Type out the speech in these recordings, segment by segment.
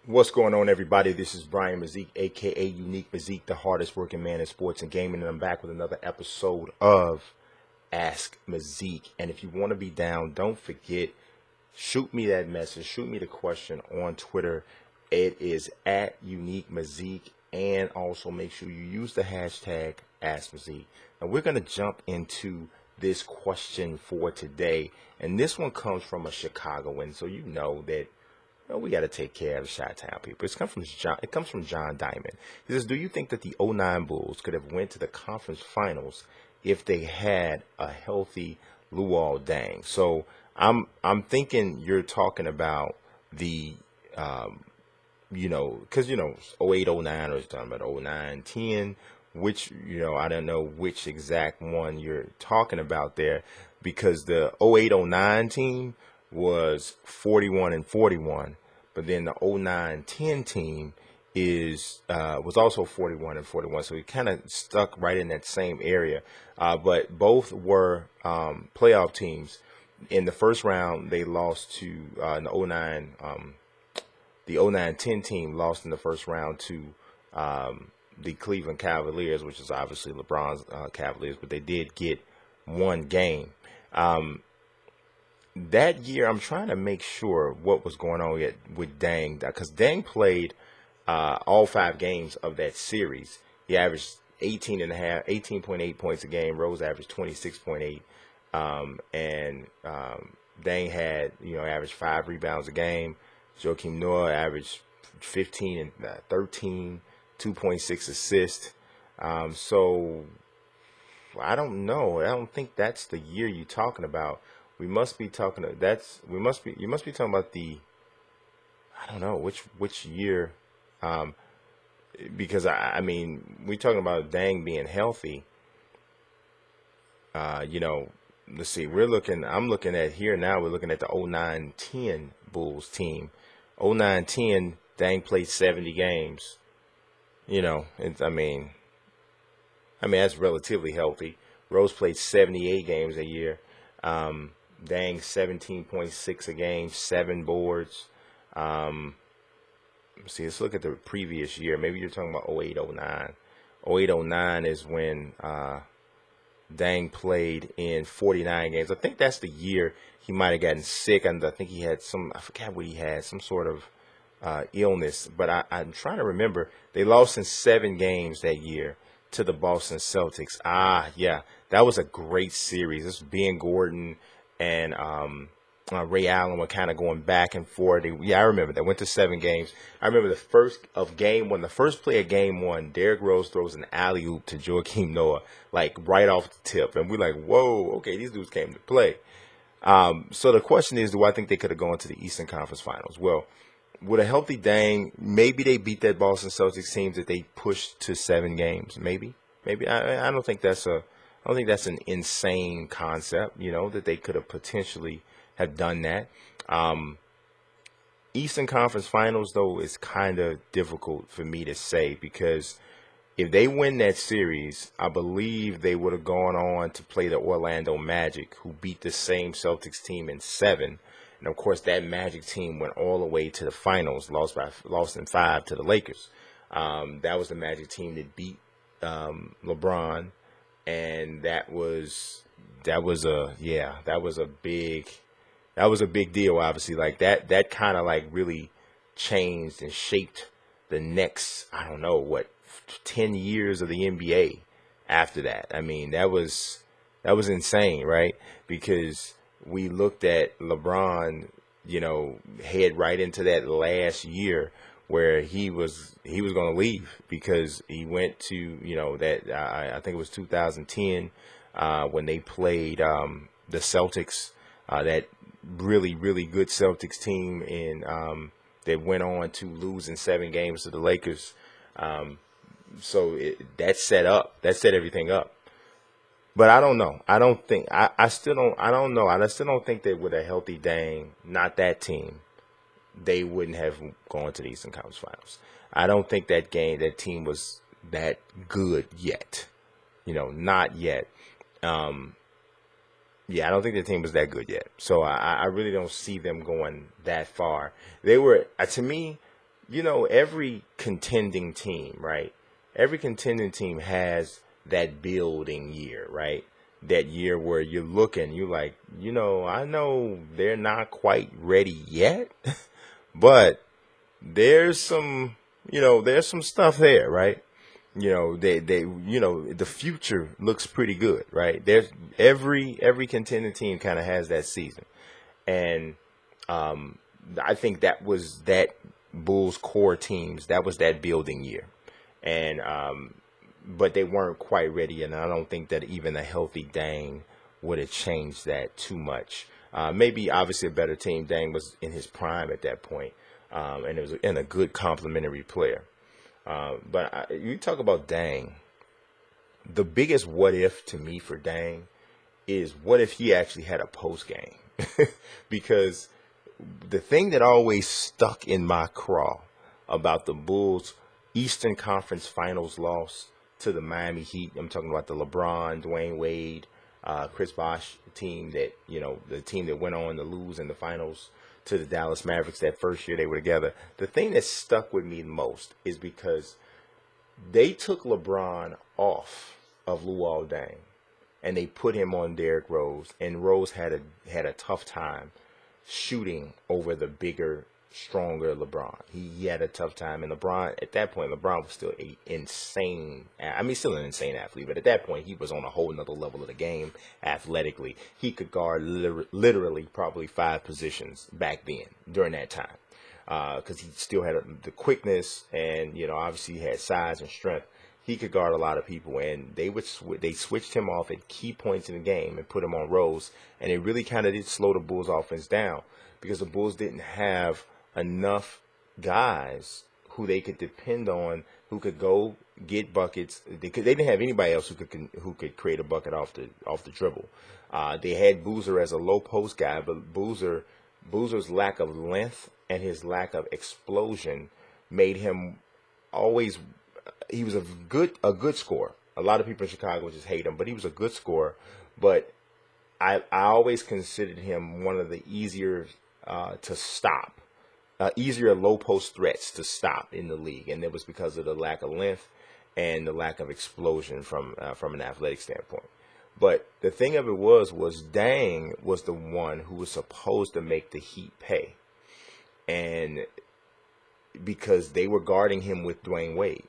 What's going on, everybody? This is Brian Mazique, aka Unique Mazique, the hardest working man in sports and gaming, and I'm back with another episode of Ask Mazique. And if you want to be down, don't forget, shoot me that message, shoot me the question on Twitter. It is at Unique Mazique, and also make sure you use the hashtag Ask Mazique. Now we're gonna jump into this question for today, and this one comes from a Chicagoan, so you know that. Well, we got to take care of the Chi-Town people. It comes from John Diamond. He says, do you think that the '09 Bulls could have went to the conference finals if they had a healthy Luol Deng? So I'm thinking you're talking about the, because, '08, '09, or talking about '09, '10, which, I don't know which exact one you're talking about there, because the '08, '09 team was 41-41, but then the '09-10 team was also 41-41, so he kind of stuck right in that same area. But both were playoff teams. In the first round, they lost to in the '09. The '09-10 team lost in the first round to the Cleveland Cavaliers, which is obviously LeBron's Cavaliers, but they did get one game. That year, I'm trying to make sure what was going on with Deng, because Deng played all 5 games of that series. He averaged 18.8 points a game. Rose averaged 26.8, and Deng had averaged 5 rebounds a game. Joakim Noah averaged 15 and 13, 2.6 assists. So I don't know. I don't think that's the year you're talking about. You must be talking about the, I don't know which year, because I mean, we're talking about Deng being healthy. Let's see, I'm looking at here now, we're looking at the '09-10 Bulls team. '09-10, Deng played 70 games. I mean, that's relatively healthy. Rose played 78 games a year. Deng 17.6 a game, 7 boards. Let's look at the previous year. Maybe you're talking about '08, '09. '08, '09 is when Deng played in 49 games. I think that's the year he might have gotten sick, and I think he had I forgot what he had, some sort of illness. But I'm trying to remember. They lost in 7 games that year to the Boston Celtics. Yeah, that was a great series. This was Ben Gordon and Ray Allen were kind of going back and forth. I remember that. Went to 7 games. I remember the first play of game 1, Derrick Rose throws an alley-oop to Joakim Noah, like right off the tip. And we're like, whoa, okay, these dudes came to play. So the question is, do I think they could have gone to the Eastern Conference Finals? Well, with a healthy Deng, maybe they beat that Boston Celtics team that they pushed to 7 games. Maybe. I don't think that's an insane concept, that they could have potentially have done that. Eastern Conference Finals, though, is kind of difficult for me to say, because if they win that series, I believe they would have gone on to play the Orlando Magic, who beat the same Celtics team in 7. And, of course, that Magic team went all the way to the finals, lost in 5 to the Lakers. That was the Magic team that beat LeBron, and that was a big deal. Obviously, like that kind of like really changed and shaped the next, I don't know, 10 years of the NBA after that. I mean, that was insane, right? Because we looked at LeBron, head right into that last year where he was going to leave, because he went to, I think it was 2010 when they played the Celtics, that really, really good Celtics team, and they went on to lose in 7 games to the Lakers. So that set everything up. But I don't know. I still don't think that with a healthy Deng, not that team, they wouldn't have gone to the Eastern Conference Finals. I don't think that team was that good yet. Not yet. Yeah, I don't think the team was that good yet. So I really don't see them going that far. They were, to me, every contending team, right? Every contending team has that building year, right? That year where you're like, I know they're not quite ready yet, but there's there's some stuff there, right? The future looks pretty good, right? There's every contending team kind of has that season. And I think that was that Bulls core teams. That was that building year, and but they weren't quite ready. And I don't think that even a healthy Deng would have changed that too much. Maybe obviously a better team. Deng was in his prime at that point, and it was in a good complementary player. But you talk about Deng. The biggest what if to me for Deng is what if he actually had a post game, because the thing that always stuck in my craw about the Bulls' Eastern Conference Finals loss to the Miami Heat, I'm talking about the LeBron, Dwayne Wade, Chris Bosh team that, the team that went on to lose in the finals to the Dallas Mavericks that first year they were together. The thing that stuck with me most is because they took LeBron off of Luol Deng and they put him on Derrick Rose, and Rose had a tough time shooting over the bigger, stronger LeBron. He had a tough time, and at that point, LeBron was still still an insane athlete, but at that point, he was on a whole nother level of the game athletically. He could guard literally probably 5 positions back then during that time, because he still had the quickness, and, obviously he had size and strength. He could guard a lot of people, and they switched him off at key points in the game and put him on Rose, and it really kind of did slow the Bulls offense down, because the Bulls didn't have enough guys who they could depend on, who could go get buckets. They didn't have anybody else who could create a bucket off the dribble. They had Boozer as a low post guy, but Boozer's lack of length and his lack of explosion made him always. He was a good scorer. A lot of people in Chicago just hate him, but he was a good scorer. But I always considered him one of the easier to stop, easier low post threats to stop in the league, and it was because of the lack of length and the lack of explosion from an athletic standpoint. But the thing of it was Deng was the one who was supposed to make the Heat pay, and because they were guarding him with Dwayne Wade.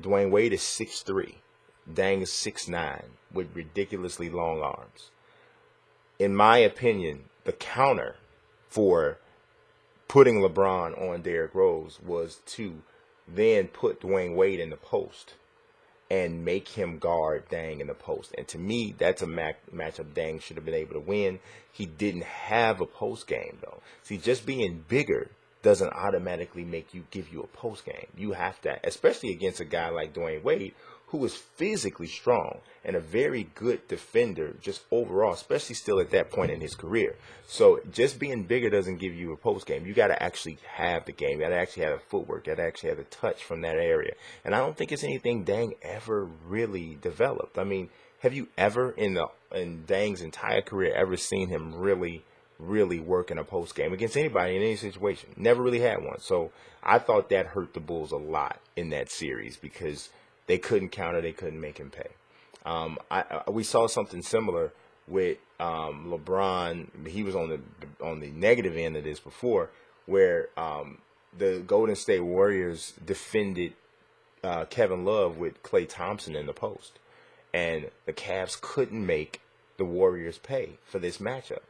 Dwayne Wade is 6'3". Deng is 6'9", with ridiculously long arms. In my opinion, the counter for putting LeBron on Derrick Rose was to then put Dwayne Wade in the post and make him guard Deng in the post. And to me, that's a matchup Deng should have been able to win. He didn't have a post game, though. See, just being bigger doesn't automatically give you a post game. You have to, especially against a guy like Dwayne Wade, who is physically strong and a very good defender just overall, especially still at that point in his career. So just being bigger doesn't give you a post game. You got to actually have the game. You got to actually have the footwork. You got to actually have the touch from that area. And I don't think it's anything Deng ever really developed. I mean, have you ever in Deng's entire career ever seen him really work in a post game against anybody in any situation? Never really had one. So I thought that hurt the Bulls a lot in that series, because they couldn't counter, they couldn't make him pay. We saw something similar with LeBron. He was on the negative end of this before, where the Golden State Warriors defended Kevin Love with Klay Thompson in the post, and the Cavs couldn't make the Warriors pay for this matchup.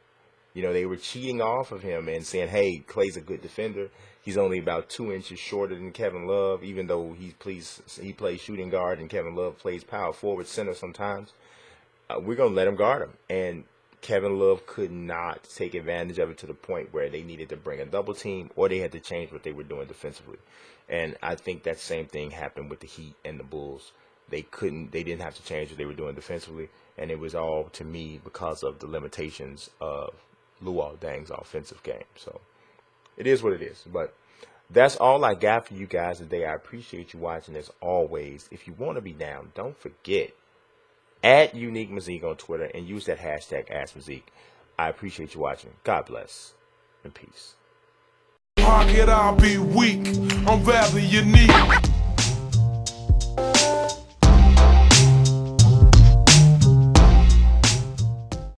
They were cheating off of him and saying, hey, Klay's a good defender. He's only about 2 inches shorter than Kevin Love, even though he plays shooting guard and Kevin Love plays power forward, center sometimes. We're going to let him guard him. And Kevin Love could not take advantage of it to the point where they needed to bring a double team, or they had to change what they were doing defensively. And I think that same thing happened with the Heat and the Bulls. They didn't have to change what they were doing defensively. And it was all, to me, because of the limitations of Luol Deng's offensive game. So it is what it is. But that's all I got for you guys today. I appreciate you watching as always. If you want to be down, don't forget, add Unique Mazique on Twitter and use that hashtag AskMazique. I appreciate you watching. God bless and peace. pocket, I'll be weak. I'm rather unique.